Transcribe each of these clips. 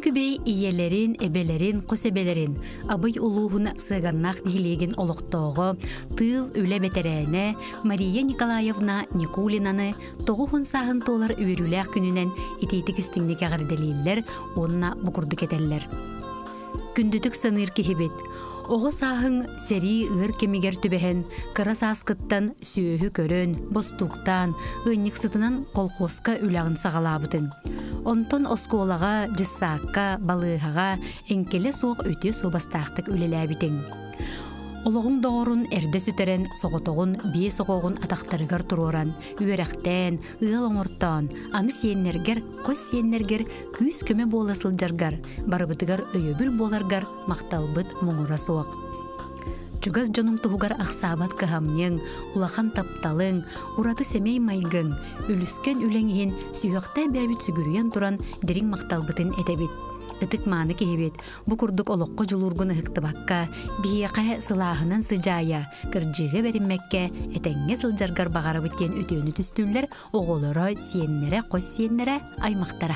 kübey iyelerin, ebelerin, kosebelerin, abıy uluğuna sığannak dihilegen oluqtoğu, tığıl üle beterene, Mariya Nikolayevna Nikulinanı, toğuhun sağın toğlar üverülək gününen ititik istinlik ağırdeliyiller, onunla bukurduk edeller. Kündütük sanır kihibit. Oğu sağın seri ığır kemiger tübehen, kara saskıttan süöhü körön, bostuktan, ığınnik sıtınan kolkoska ülağın sağalabıdın. Onton oskolağa, cissakka, balığağa, enkele soğuk ötü sobastaqtık ülelabidin. Oloğun doğurun erde süteren soğutoğun biye soğuğun ataqtarıgar tururan, üverekten, ığıl oңortan, anı siyenlerger, kos siyenlerger, küs köme bolasıljargar, barabıtıgar öyöbül bolargar, maqtalbıt moңura soğuk. Çugaz jonum tuhugar aqsabat kahamnyın, ulaqan taptalın, uradı semey maygın, ülüsken üleŋihin süyöqtä bäbit sügürüyen turan derin maqtalbıtın etebit. Itık manı kehibet, bu kurduk oloqqa julurgun ıhıqtыбakka, bihiqe sılahının sıcaya, kırcığı berinmekke, etenge sıljargar bağarabıt diyen ötüönü tüstüller, oğulara, siyenlere, kos siyenlere, aymaqtara.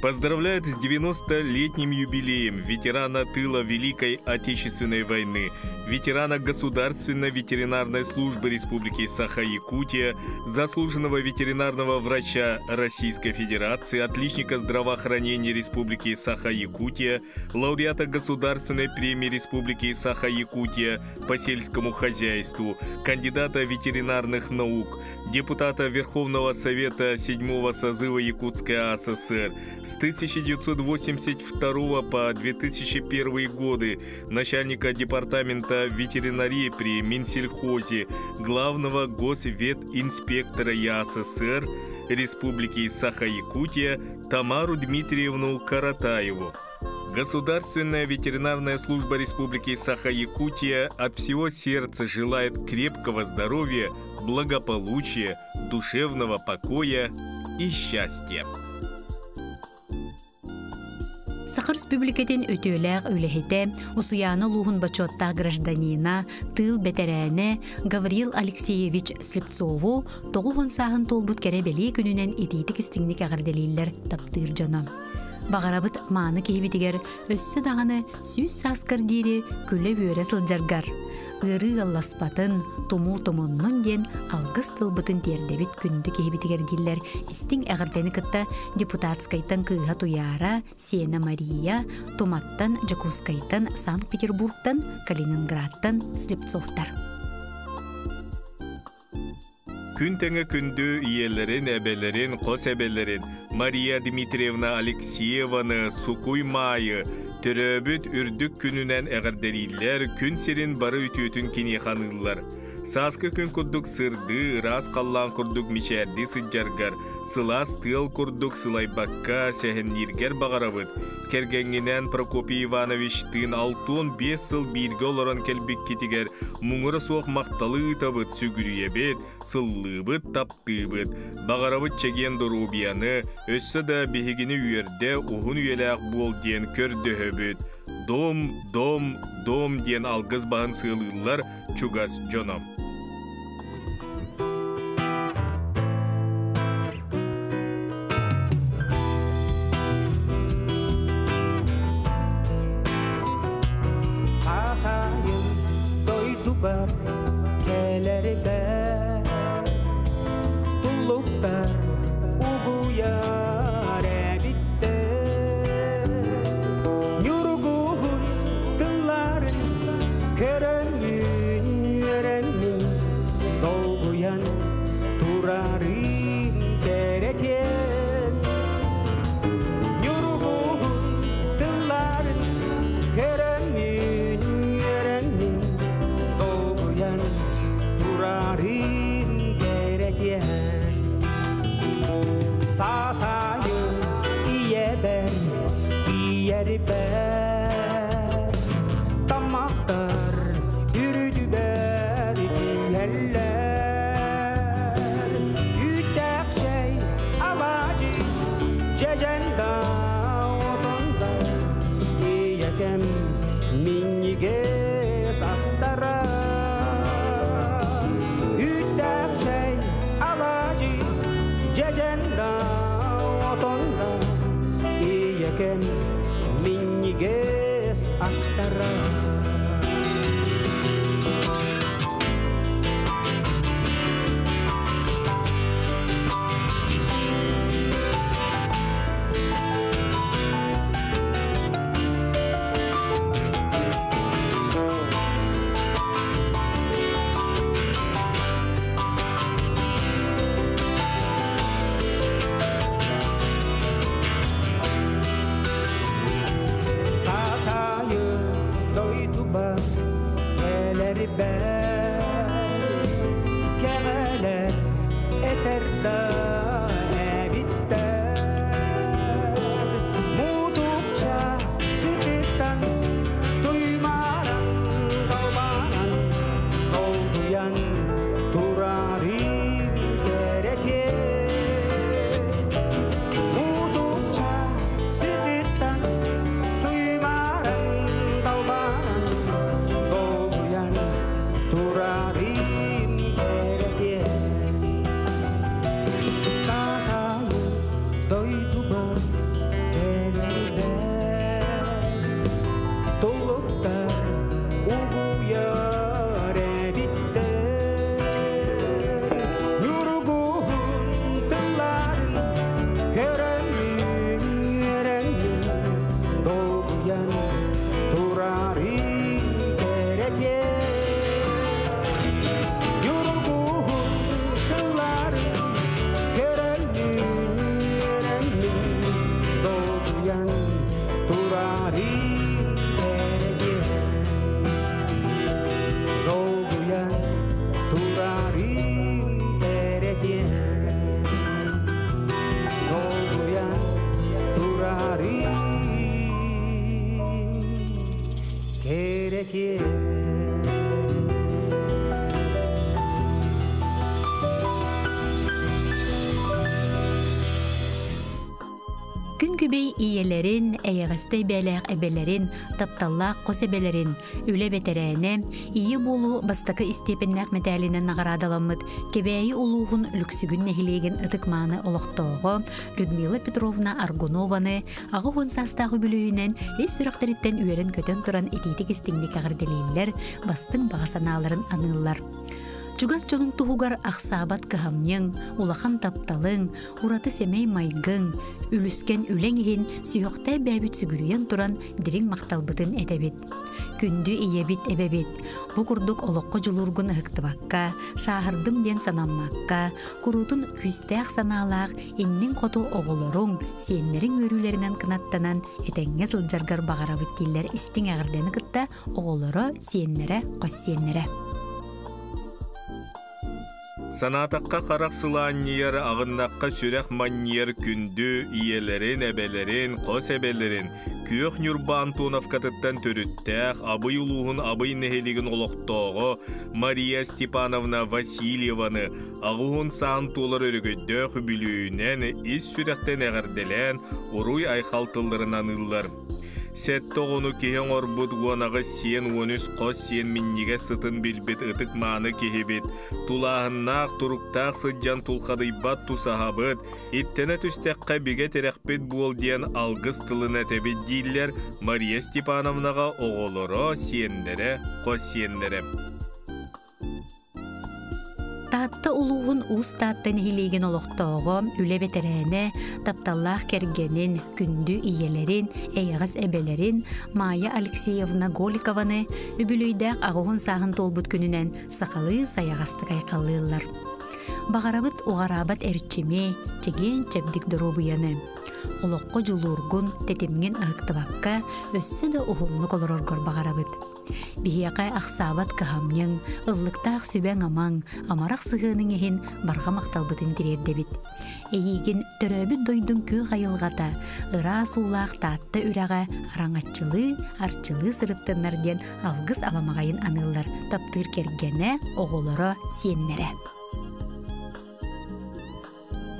Поздравляет с 90-летним юбилеем ветерана тыла Великой Отечественной войны, ветерана Государственной ветеринарной службы Республики Саха-Якутия, заслуженного ветеринарного врача Российской Федерации, отличника здравоохранения Республики Саха-Якутия, лауреата Государственной премии Республики Саха-Якутия по сельскому хозяйству, кандидата ветеринарных наук, депутата Верховного Совета 7-го созыва Якутской АССР, с 1982 по 2001 годы начальника департамента ветеринарии при Минсельхозе, главного госветинспектора ЯССР Республики Саха-Якутия Тамару Дмитриевну Каратаеву. Государственная ветеринарная служба Республики Саха-Якутия от всего сердца желает крепкого здоровья, благополучия, душевного покоя и счастья. Сахар Республикатын өтөөләк үлехете, усуяны лухун бачотта гражданина, тыл бетерәне Гавриил Алексеевич Слепцову тоғуғын сағын толбут кәребелі күнінен етейтік істіңдік ағырделейлер таптыр жана. Бағарабыт маны кейбетігер өссі дағаны сүз саскар дейрі күлі бүйірі сылжаргар. Иры алласпатын, туму-тумуннун ден алгыс тылбытын тердебит күнді кейбетігер дейлер истин әғірдені кытта депутатскайтан кыға туяра Сена Мария, Туматтан, Джакускайтан, Санкт-Петербургтан, Калининградтан Слепцовтар. Күн тәңі күнді иелерін, әбелерін, қос әбелерін, Мария Дмитриевна Алексееваны сукуй майы, түрөбіт үрдік күнінен әғірдерилер, күн серін бары үтіөтін кенеханылар. Саскы күн күрдік сырды, рас қаллан күрдік мечәрді сыджаргар, сылас тыл күрдік сылайбаққа сәхіннергер бағарабыд. Кергенгінен Прокопий Иванович тын 6-5 сыл бірге оларан кәлбек кетігер, мұңыры соқ мақталы табыд сүгірүйебет, сыллыбыд таптыбыд. Бағарабыд чеген дұрубияны, өссі да бехігіні үйерде ұғын үйеләқ бол ден көрді өбід. Дом, дом, дом ден алғыз бағын сылылар чугас жоном. tonna iäken minniges astara. Күбей iyelerin, эйәгістей бәләк әбелерин, тапталлақ қос әбелерин, үле бетерәне, ие болу бастакы истепеннәк мәтәлінен нағарадаламыд, кебәйі улуғын үліксігін нәхилеген ытықманы олықтауғы, Людмила Петровна Аргунованы, ағығын састағы бүліуінен, ес сүрақтарыттен үйерін көтен тұран ететік істіңдік ағырделейлер, бастың бағасаналарын анылар. Чугас чонун туһугар ахсабат кыһамньың, улахан тапталың, ураты семей майгың, үлүскен үлеңиһин сүйөктэй бәбит сүгүрүйен туран дириң макталбытын этебит. Күндү иебит эбебит. Бу курдук олоққо жулургун ыхтыбакка, саахырдым ден санаммакка, курутун хүстәк санаалаах иннин коту оголоруң, сиеннериң өрүүлеринен кынаттанан этеңге сылжаргар багарабыт киллер истиң агырданы кытта оголоро сиеннере кос сиеннере. Санатаққа қарақ сыланнияр ағыннаққа сүрәқ маннияр күнді иелерін, әбелерін, қос әбелерін, күйек нүрба Антоновкатыттан төріттәқ, абый улуғын абый нәхелігін олықтоғы Мария Степановна Васильеваны ағуғын саан толар өрігөдді хүбілүйінен ис сүрәқтен әғірделен ұруй айқалтылырынан ұллар. Сәттоғыны кең орбуд уанағы сен оныс қос сен миннеге сытын білбет ытық маны кехебет. Тулағыннақ тұруқтақ сыджан тұлқадыйбат тұсағабыд. Иттені түстәққа беге терәқпет бол ден алғыз тылына тәбет дейлер Мария Степановнаға оғылыры сенлері, қос сенлері. Таатта улуғын уус тааттан хилеген олықтауғы, үле бетерәне, тапталлақ кергенін, күнді иелерін, әйғас әбелерін, Майя Алексеевна Голикованы үбілүйдәқ ағуғын сағын толбут күнінен сақалы саяғасты қайқалылар. Бағарабыт уғарабат әрчеме, чеген чәбдік дұрубыяны. Олоққо жулургун тетемген ағықтыбаққа өссі да ұғылны колороргор бағарабыт. Бихияқай ақсабат кыһамньың, ыллықтақ сүбәң амаң, амарақ сығының ехін барға мақталбытын тирердебит. Эйигин төрөбіт дойдың күй қайылғата, ыра сулақ таатты үрэға араңатчылы, арчылы сырыттыннарден алғыз аламағайын анылар, таптыр кергене оғылары сиеннере.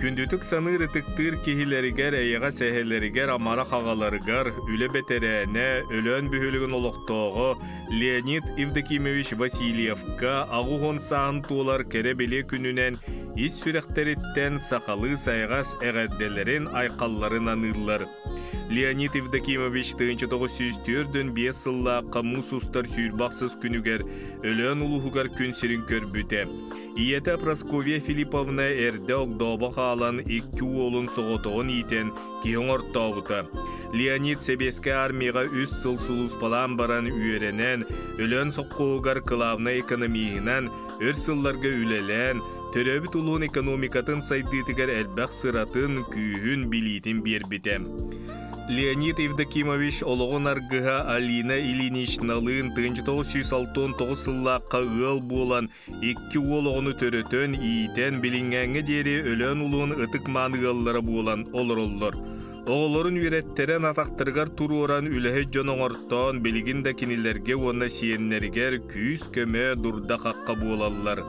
Күндүтік саныр ытықтыр кехилерігер, әйіға сәхелерігер, амара қағаларығар, үлі бетерәне, өлөн бүхілігін олықтоғы Леонид Евдокимович Васильевка ағуғын сағын туылар кәрі беле күнінен ис сүректериттен сақалы сайгас эгэдделерин айқалларын аныллар. Леонид Евдокимович 1904-дөн 5 сылла камус устар сүйірбақсыз күнігер өлөн улуғығар күн сирин көрбүте. Иета Прасковья Филипповна эрде огдоба қалан 2 олын соғытығын итен кейін ортауыта. Леонид Себеске армияға 3 сыл сулус палан баран үйеренен, өлөн соққуғығар кылавна экономиянан, өр сылларға үлелен, төрөбіт улуын экономикатын сайдытығар әлбәқ сыратын күйін билитин бербітем. Леонид Евдокимович олығын аргыға Алина Ильиничналын 1969 сыллаққа ыл болан 2 олығыны төрөтөн ийтен білінгәңі дері өлөн улуын ытык манығалары болан олыр. Оғыларын үйреттерен атақтырғар тұру оран үләхі жоноңортон білігінді кенелерге оны сиеннергер күйіс көмі дұрда қаққа болалар.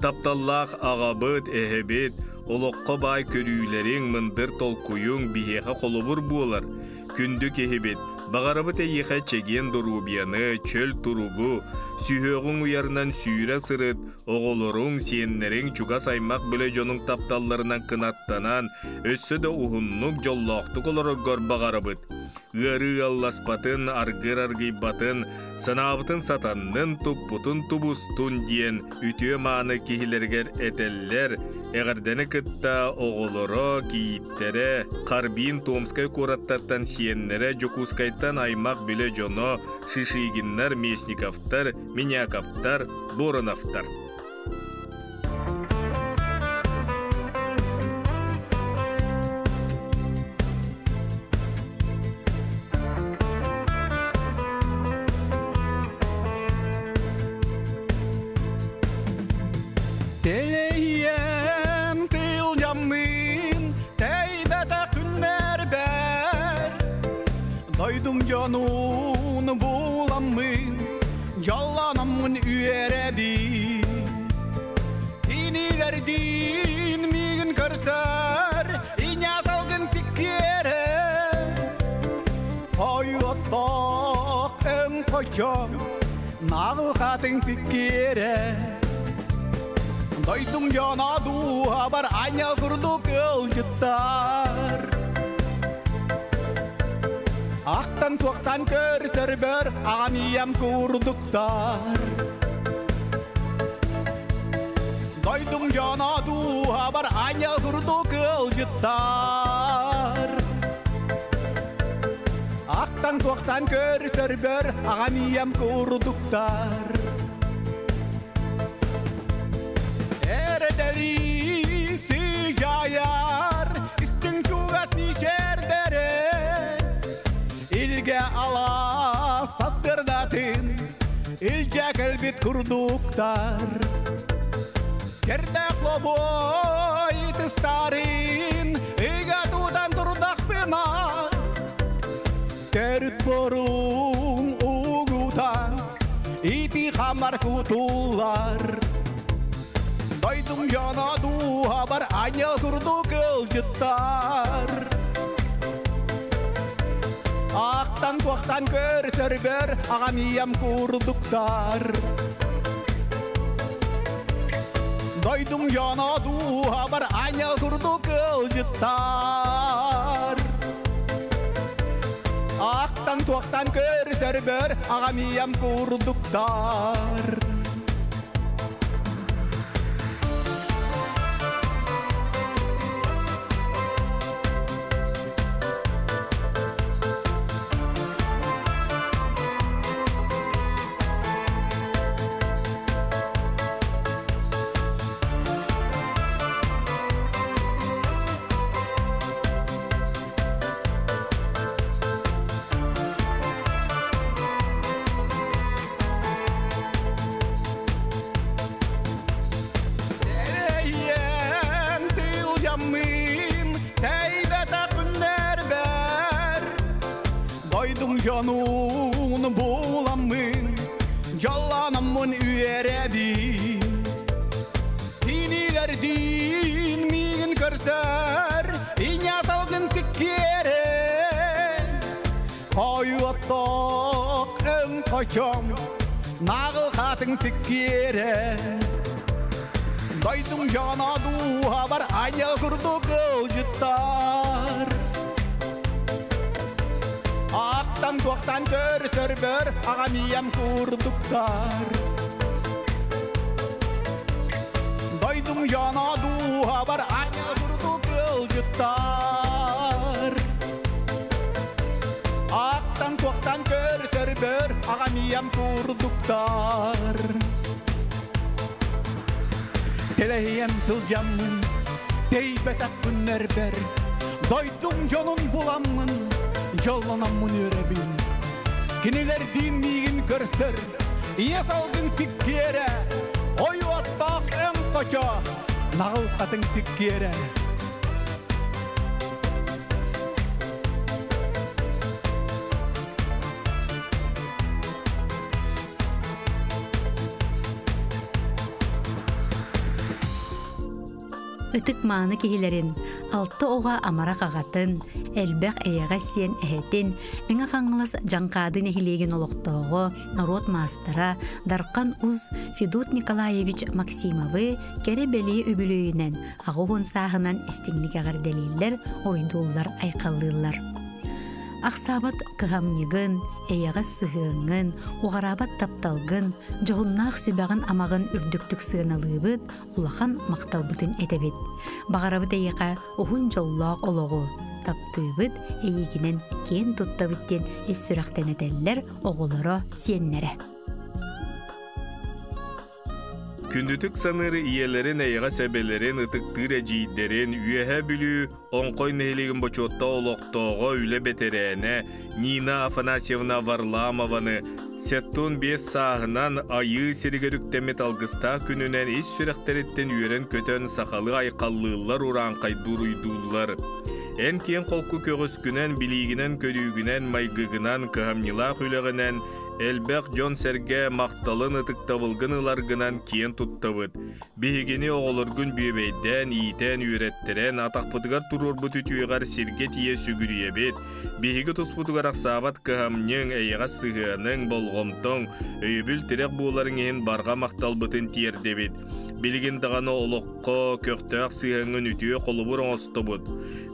Тапталлақ ағабыт, әхебет, олыққа бай көрүйлерин мындыр толкуюң бихеха қолыбыр болар. Күнді кехебет, бағарабыт әйеха чеген дұрубияны, чөл тұругу, сүйеғің уярынан сүйре сырыт, оғылырың сиеннерин чуга саймақ біле жоның тапталларынан кынаттанан, өссі де ұғыннық жоллақты қолырығыр бағарабыт. Гары алласпатын, аргыр-аргыйбатын, санабытын сатаннын туппутын тубустун диен үтіе маны кехилергер этеллер, эғардені кытта оғылыры, кейттері, қарбин Томскай кураттаттан сиеннері жокускайттан аймақ біле жоно, шишигиннар, местниковтар, миняковтар, бороновтар. Canun bulamın, jalanamın üyeredi. İnilerdin migin kırtar, inyataldın fikire. Hayattak en kaçam, nağılkatın fikire. Doydum cana du haber anyal kurdu kılcıttar. Aktan tuaktan körterber aniyam kurduktar. Doydum cana du haber anyal kurdu kılcıttar. Aktan tuaktan körterber aniyam kurduktar. Eredeli ticayar istin çuvat nişerdere. İlge ala sattırdatın, ilce kelbit kurduktar. Kerdek loboy tıstarin, ilge tutan turdak pina. Kert borun ugutan, iti kamar kutular. Doydum cana du haber anyal kurdu kılcıttar. Aktan tuaktan körterber aniyam kurduktar. Doydum cana du haber anyal kurdu kılcıttar. Aktan tuaktan körterber aniyam kurduktar. Canun bulamın, jalanamın üyeredi. İnilerdin migin kırtar, inyataldın tikere. Hayattak en kaçam, nağıl katın tikere. Doydum cana duha var anya kurdu kılcıttar. Aktan tuaktan tör bör agamiyem kurduktar. Doydum cana duha var anya kurdu kılcıttar. Aktan tuaktan tör bör agamiyem kurduktar. Telehiyem tılcamın teybet akbın erber. Doydum canın bulamın Jollanamın yürebin. Kiniler dinmigin körtör Yasalgın tikkere Oyu attak en kaça Nağıl katın tikkere. Itık mağını kihilerin, altı oğa amara kağatın, elbək eyağa siyen ehetin, mena қаңылас жанқады нехилеген олықтоғы, народ мастера, Дарқан Уз Федот Николаевич Максимовы кері бәлі өбілөйінен, ағуын сағынан істіңлік ағар дәлелер, ойдулар айқалылар. Ақсабат кыхамнигын, эяға сығыңын, уғарабат тапталгын, жоғыннақ сүбәғын амағын үрдіктік сығыналыбыт, улахан мақталбытын әтебет. Бағарабыт эяға ұхын жоллақ олығы, таптыбыт эйігінен кен тұттабыттен ес сүрақтен әтәлілер оғылары сиеннері. Күндүтүк саныры иелерин эйга себелерин ытыктыр эжийдерин үйэхэ бүлүү оңкой нехилигин бочотта олоктоого үле бетерээне Нина Афанасьевна Варламованы сеттун 5 саагынан айы сиригерүктемет алгыста күнүнен ис сүректериттен үйөрен көтөн сахалы айкаллыылар ураанкай дуруйдуулар. Эн киен колку көгөскүнен, билигинен, көрүүгүнен, майгыгынан, кыхамнилаах үлегенен, элбек жон серге макталын ытыктабылгын ыларгынан киен туттабыт. Бигини оголоргун бүйбейден, иитен, үйреттерен, атакпытыгар турурбут үтүйгар сирге тие сүгүрүйебет. Биги туспутугар аксабат кыхамньың, эйга сыгыанын, болгомтоң, өйбүл терек бууларыңын барга макталбытын тиердебит. Билигин даганы олоққа көктөк сыгыңын үтүйө колубур оңостобут.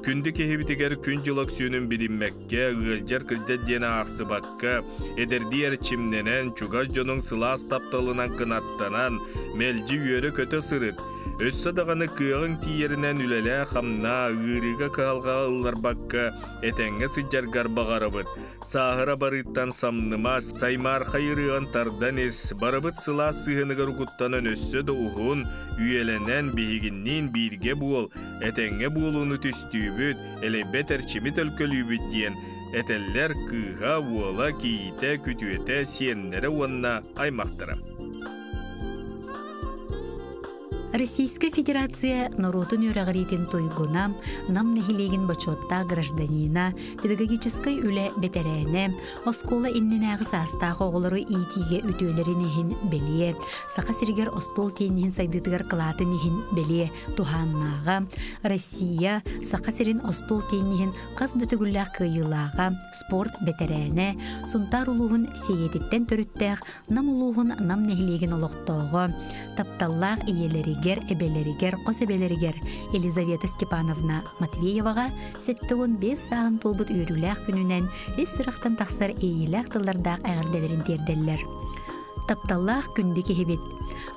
Күнді кехибитигер күн жылық сүйінің білінмекке, ғылжар кілдет дені ақсыбаққа, эдердиер чимненен, чугаш жонын сылас тапталынан кынаттанан, мелжі үйері көті сырыт. Өссі дағаны күйіғын тиерінен үлелі қамна, ғырыға қалға ұллар баққа, әтәңі сыджарғар бағарабыт. Сағыра барыттан самнымас, саймар қайырыған тардан ес, барабыт сыла сығынығыр құттанын өссі де ұғын, үйеленен бейгіннен бірге бұл, әтәңі бұлыны түстүйбіт, әлі бетер чимит өлкөлүйбіт дейін. Әтәллер кыға уола кейте күтуете сиеннері онна аймақтырым. Российская Федерация народун юрагритин тойгунам нам нехилеген бачотта гражданина педагогической үле бетерене оскола инненагы састагы оголору итиге үтөлерин ихин белие сака сиргер остол тенин сайдытыгар кылатын ихин белие туханнага Россия сака сирин остол тенин кыз дөтөгүллак кыйылага спорт бетерене сунтар улугун сейетиттен төрүттэх нам улугун нам нехилеген олоктоого тапталлах иелеригер, эбелеригер, косебелеригер Елизавета Степановна Матвееваға сеттігін 5 сағын толбыт үйріләқ күнінен ес сұрақтан тақсар эйеләқ тыллардақ әғірделерін терделлер. Тапталлах күнді кехебет.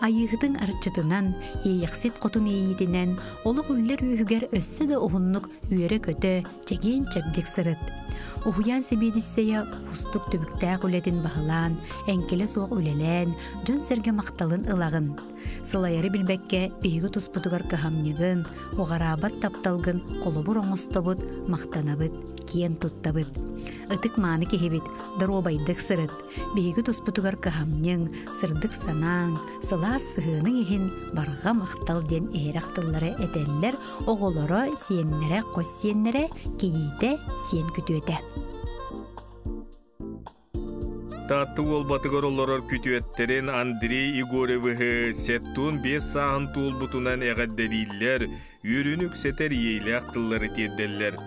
Айығытың арчытынан, ейексет қотын ейетінен, олық үллер үйігер өссі де оғынлық үйері көті, чеген чәбдік сырыт. Ухуян себедіссея ұстық түбіктәқ үлетін бағылан, әңкелі соқ үлелен, жөн серге мақталын ылағын. Сылайары білбәкке бейгі тұспытығар кахамнығын, оғарабат тапталғын, қолыбыр оңыстобыт, мақтанабыт, киен тұттабыт. Ытык маны кехебет, даробайдық сырыт, бейгі тұспытығар кахамның, сырдық санаң, сыла сығының ехін барға мақтал ден әрақтылары әтәлілер, оғылары сиеннері, қос сиеннері, кейейді сиен күтуеті. Татты олбатыгар олорор күтүеттерин Андрей Игоревы сеттун 5 сағын туылбутунан әғаддерилер, үйрінік сетер ейлі ақтылары терделлер.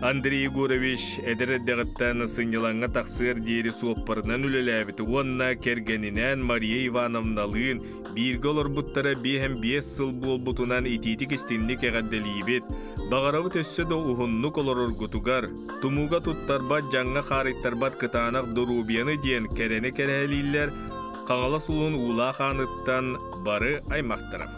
Андрей Егорович эдердегіттен сынелаңа тақсыр дейірі суоппарынан үлеләбіті. Онна кергенінен Мария Ивановналығын біргі олар бұттара бейхем 5 сыл бол бұтынан итетік істінлік әғадделейбет. Бағарабыт өссі де ұғынлық олар ұргутугар. Тумуға тұттарбат жаңға қариттарбат кытанақ дұрубияны дейін кәрені кәрәлейлер қаңала сұлын ұла қаныттан бары аймақтыра.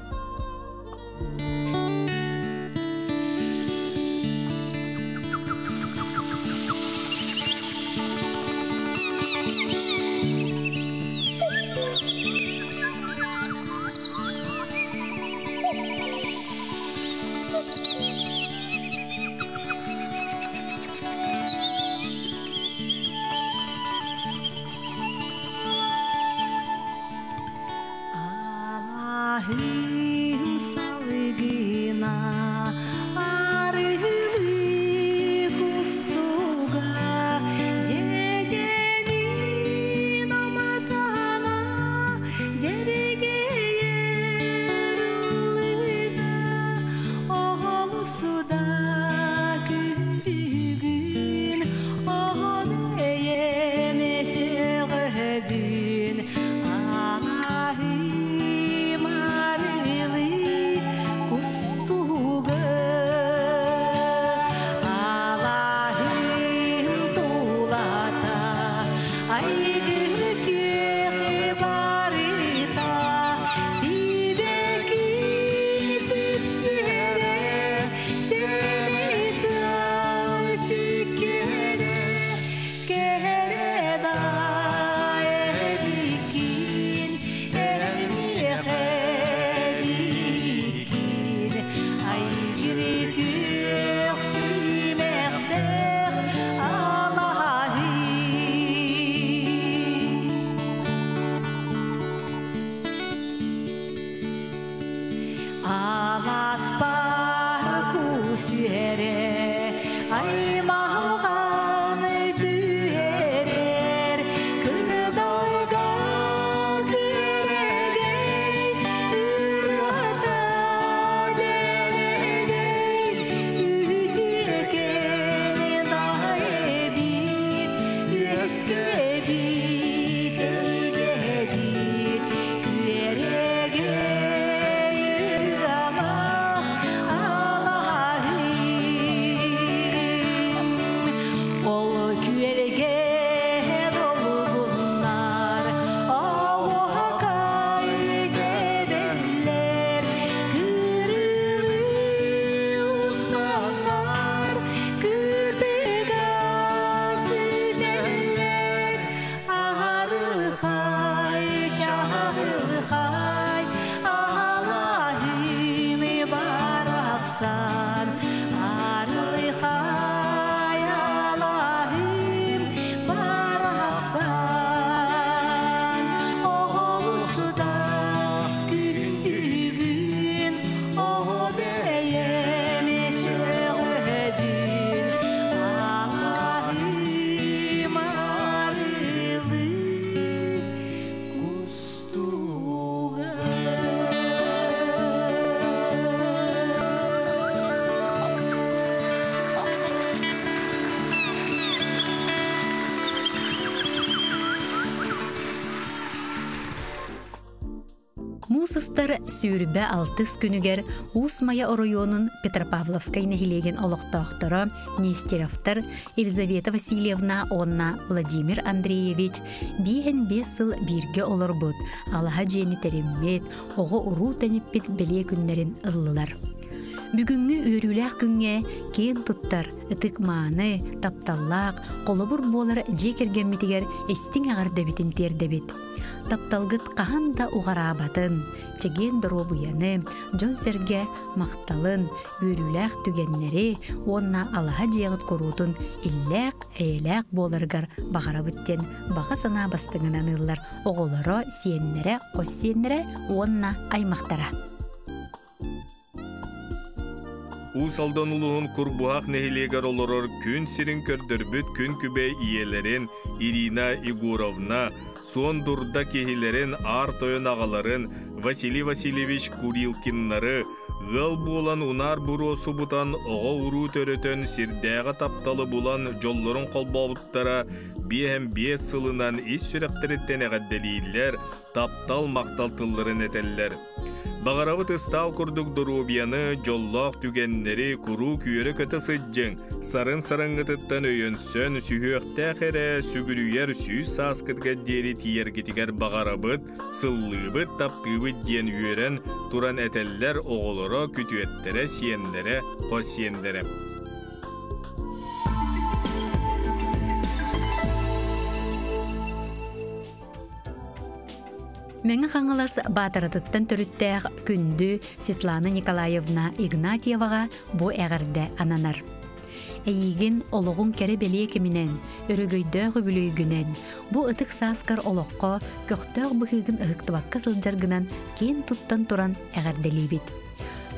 Мусустар сүйрбе 6 күнігер Усмая районун Петропавловскай нехилеген олықтақтыры Нестеровтар Елизавета Васильевна онна Владимир Андреевич бейхен 5 сыл бирге олар бұд. Алаға жені тереммет, оғы ұру тәніппет беле күнлерін ыллылар. Бүгінгі өріләк күнге кен тұттар, ытықманы, тапталлақ, қолыбыр болар жекерген метігер estің ағарда бітін терді бет. Тапталгыт қағанда уғарабатын, чеген дұробуяны, жон серге мақталын, өріләк түгеннері, онна алаға жеғыт көрутын илләк, әйләк боларғар бағара бүттен баға сана бастыңынан ыллар, оғылары сиеннері, қос сиеннері, онна аймақтара. Усалдан улуғын күрбуақ нәхилегер олырыр күн сирин көрдірбіт күн күбе иелерін Ирина Егоровна, son durda kehileren art oyun ağaların Vasily Vasilyevich Kurilkinları, Гыл болан унар буросу бутан оға уру төрөтөн сирдәға тапталы болан жоллорун қолбауыттара биэм бие сылынан ис сүрәқтіріттен әғадделейлер, таптал мақтал тылларын әтеллер. Бағарабыт ыстал күрдік дұрубияны жоллақ түгеннері күру күйері көті сыджың. Сарын-сарыңғытыттан өйінсön сүйіқтәқірі сүгірүйер сүйіз сасқытға дері тиергетігер бағарабыт, сыллыбыт таптыбыт ден үйерен туран әтеллер оғылыры күтуеттері сиендері, қос сиендері. Мәңі қаңылас батырытыттан түріттәғ күнді Светлана Николаевна Игнатьеваға бұ әғірді ананар. Әйеген олығын кәрі беле кемінен, өрігөйдөғі бүлігінен, бұ ұтық саскар олыққа көқтөғ бұхығын ұғықтыбаққа сылжарғынан кен тұттан тұран әғірделейбет.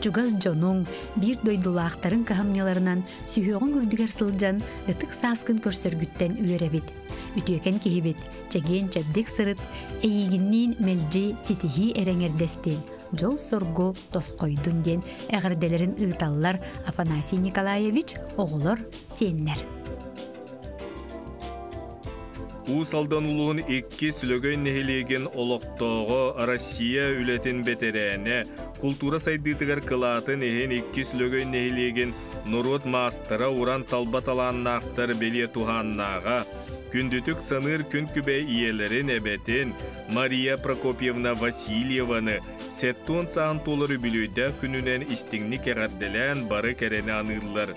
Чугас жонуң бір дойдулақтарын қағамнеларынан сүйеғын үрдігер сылжан ұтық саскын көрсөргіттен үйеребет. Үтіөкен кейбет, чәген чәбдік сырыт, әйегіннен мәлжі сетихи әрәңердестен, жол соргу тосқойдун ден әғірделерін ұйталлар Афанасий Николаевич оғылыр сеннер. Усалдан улуын 2 сүлөгөн нехилеген олықтоғы Россия үлетін бетерәне, культура сайдытығар кылатын ехен 2 сүлөгөн нехилеген Нұрот мастыра уран талбаталаннақтар беле туханнаға, күндүтік саныр күн күбе иелерін әбетін Мария Прокопьевна Васильеваны сеттон сағын толыры бүлүйді күнінен истіңні кәғарделен бары кәрені анылар.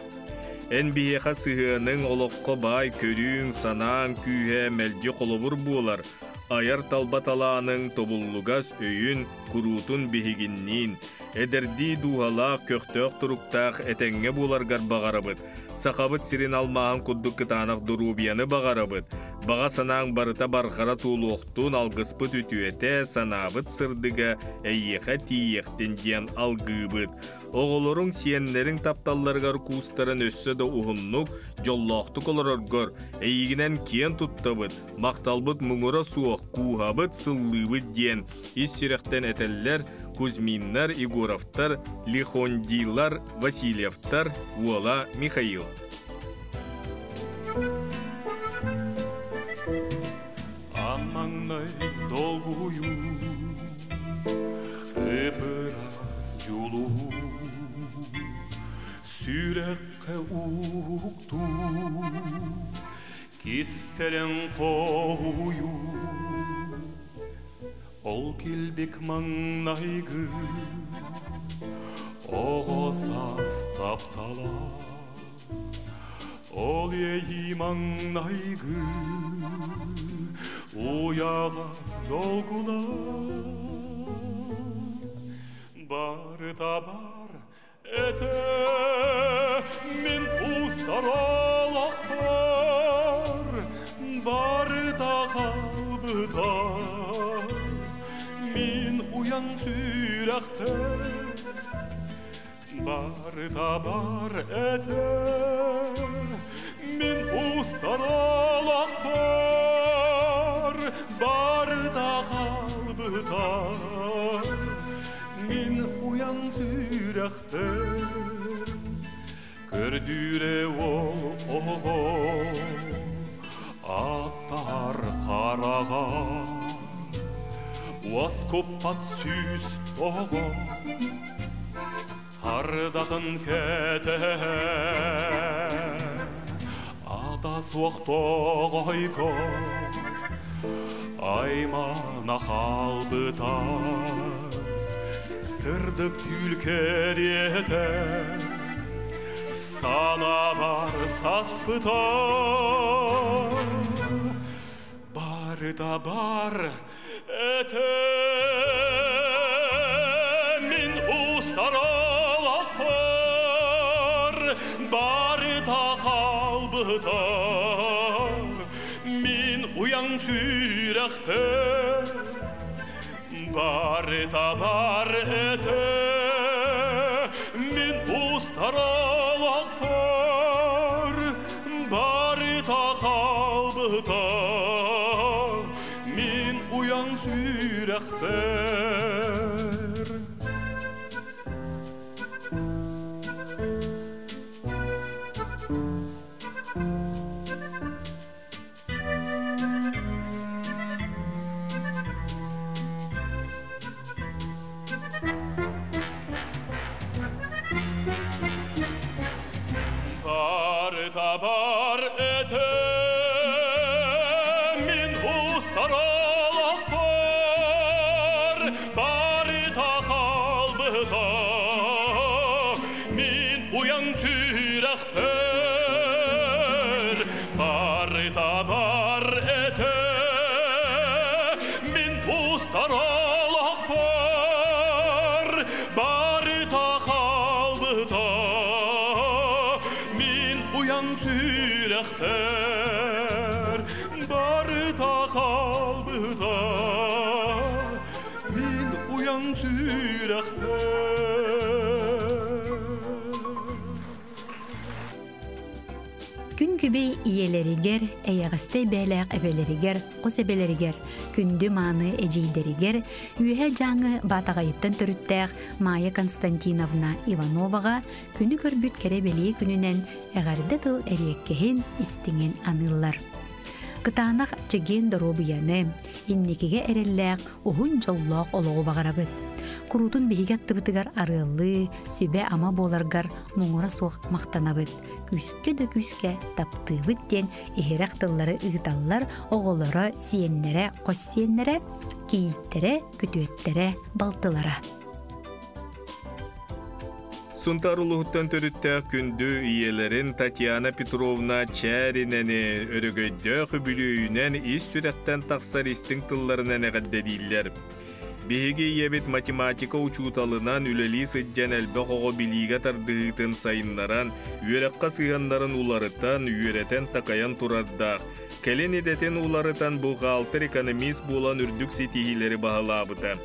Әнбиеға сығының олыққы бай көрің, санаң, күйе, мәлді қолыбыр болар. Аяр талбаталаның тобуллугас өйін күрутун бігігіннен. Әдерді дуғалақ көқтөк тұруқтақ әтәңе боларғар бағарабыд. Сақабыт сирен алмағын күдді кытанық дұрубияны бағарабыд. Баға санаң барыта барқара тулуқтун алғыспыт үтуеті санабыт сырдыға әйеқа тиектен ден алғыбыд. Оғылырың сиенлерің тапталларғар кустарын өссі да ұғыннық жоллақты колырырғыр. Әйігінен кен тұттабыд, мақталбыд мұңыра суық куғабыд сыллыбыд ден. Иссиректен әтәллер Кузьминнар, Егоровтар, Лихондилар, Васильевтар, Уола, Михаил. Аммаңнай долгую Эпырас жолу Сүрекке укту Кистелен қою Ол келбек маңнайгы Оғасас таптала Ол ей маңнайгы Уяғас долгуна Бар да бар әті Мен ұстаралақ бар Бар да қалбытар Min uyan sürekte Bar da bar ete Min ustaralak bar Bar da kalbıtar Min uyan sürekte Kördüre oğul Attar karağa Уаскоппат сүйіс тоғы Қардатын кәті Ата суақ тоғайғы Аймана қалбыта Сырдық түлкереті Сана бар саспыта Бар да бар Әті мен ұстаралақ бар Бар да қалбыта Мен ұяң сүрәқті Бар да бар әті мен ұстаралақ бар Бар да қалбыта sürekler Tabar ete min ustaralak bari takalbıta min uyan sürek bari tabar ete min ustaralak bari takalbıta uyan sürekler bari takalbıda min uyan sürekler. Күн күбей иелеригер, эйагасты бәләк әбелеригер, қос әбелеригер, күнді маны әжейдеригер, үйе жаңы батағайыттан түріттәк Майя Константиновна Ивановаға күні көрбіт кәребелі күнінен әғарды тыл әреккехін істіңін анылар. Кытанақ чеген дұробияны, иннекеге әрелләк ұғын жоллақ олығы бағарабыд. Құрутын бейгет тыбытыгар арылы, сөбе ама боларгар мұңыра соқ мақтанабыд. Күске ді күске таптыбыд ден ehерек тыллары ұғыталлар оғылары сиеннері, қос сиеннері, кейттері, күтуеттері, балтылары. Сунтар улуғыттан төріттәк күнді иелерін Татьяна Петровна Чәринәні өрігөйді хүбілүйінен ис сүрәттен тақсар истің тылларынан әғаддәдейлер. Беге ебет математика учуталынан үлелі сыджан әлбі қоғы біліге тардығытын сайынларан, үйерекқа сыйғандарын уларытан, үйеретен тақаян тұрардақ. Кәлен едетен уларытан бұғалтыр экономист болан үрдік сетигілері бағалабыта.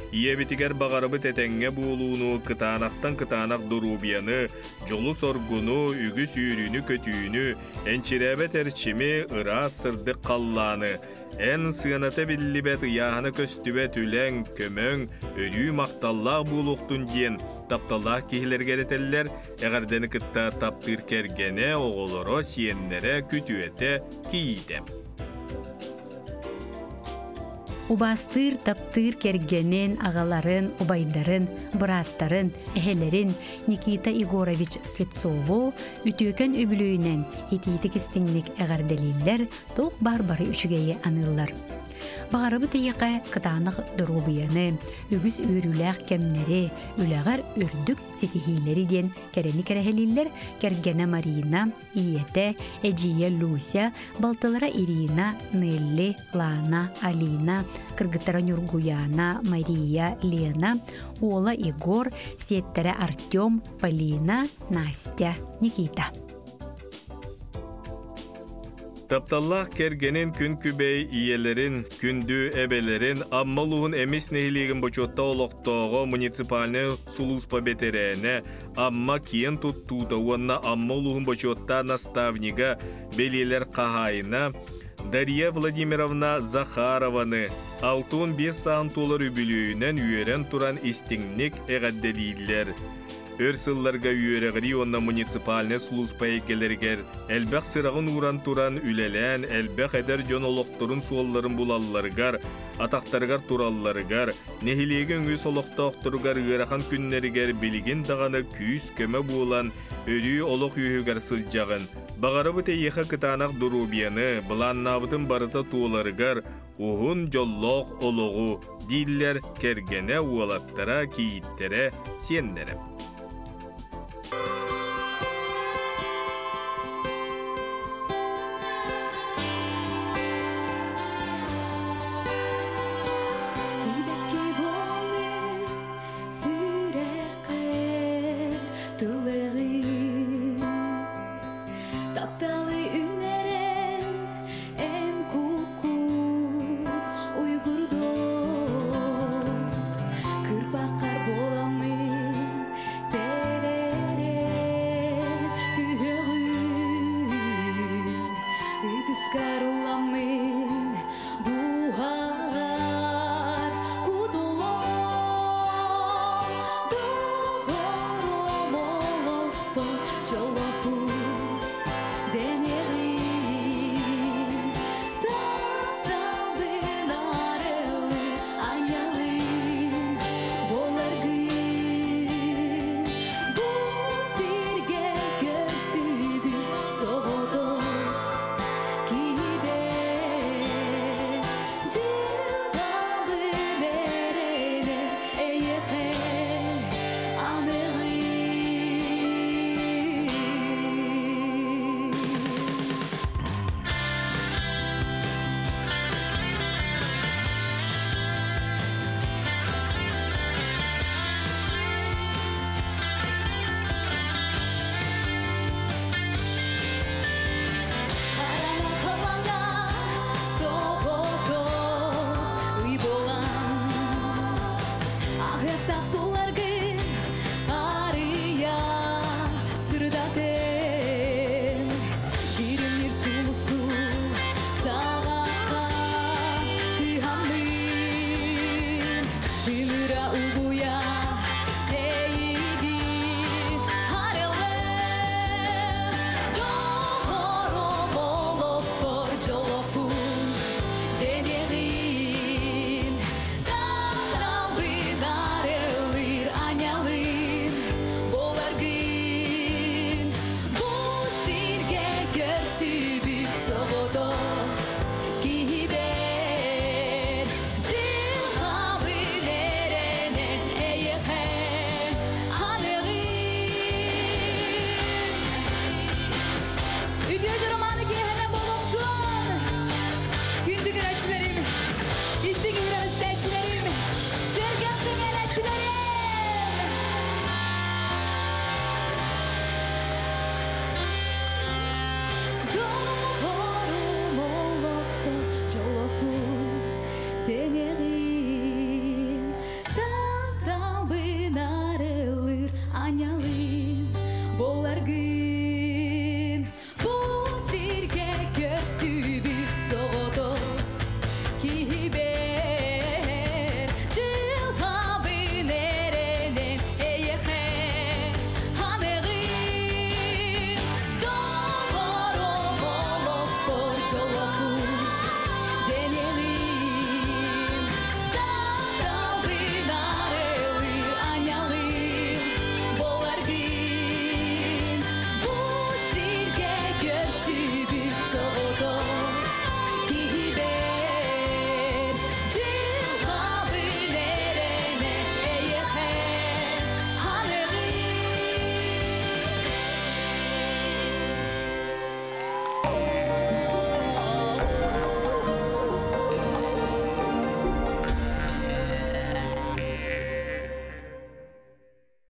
Иебетигер бағарыбы тәтәңге болуыну, кытанақтан кытанақ дұрубияны, жолу соргуну, үгі сүйріні көтүйіні, әнчірәбет әрчімі ыра сырды қалланы. Ән сыйаната білібет яғаны көстібет үләң, көмөң, өрүй мақталлақ болуқтun ден, тапталлақ кейлергер етелер, әғардені кытта таптыр кергене, оғылыро сиеннері күтуеті кейді. Убастыр таптыр кергенен ағаларын, убайдарын, бұраттарын, әхелерін Никита Егорович Слепцову үтөкен өбілүйінен етейті кістіңлік әғарделейлер тоқ бар-бары үшігейі анылар. Бағарыбы тейеқі кытанық дұрубияны, үгіз өріләқ кәмнері, үләғар үрдік сетихилері ден кәрені кәрәхелейлер кәргені Марина, Иеті, Эджия Люся, Балтылара Ирина, Нелли, Лана, Алина, Кыргытара Нюргуяна, Мария, Лена, Ола Егор, Сеттері Артем, Полина, Настя, Никита. Тапталлах кергенен күн күбей иелерин, күнді әбелерин, аммалуғын әмес нәйлеген бочотта олықтауғы муниципальны сулуспа бетерәне, амма киен туттуда уанна аммалуғын бочотта наставнига белелер қағайына, Дарья Владимировна Захарованы, 6-5 сағын толыр үбілүйінен үйерен туран истіңнік әғаддәдейлер. Өрсылларға үйерегіри онна муниципальны служба екелергер, әлбәқ сырағын уран туран үлелән, әлбәқ әдер жон олықтырын суолларын бұлалларғар, атақтарғар туралларғар, нехилеген өз олықта оқтырғар ұйрақан күннергер білген дағаны күйіс көмі болан, өрі олық үйігер сылжағын. Бағарыбы тейеқі кытанақ дұрубияны, бұланнабытын барыта туоларғар, уғын жоллоқ олығы, дейлер кергене уалаттара кейіттері сендері. Tapta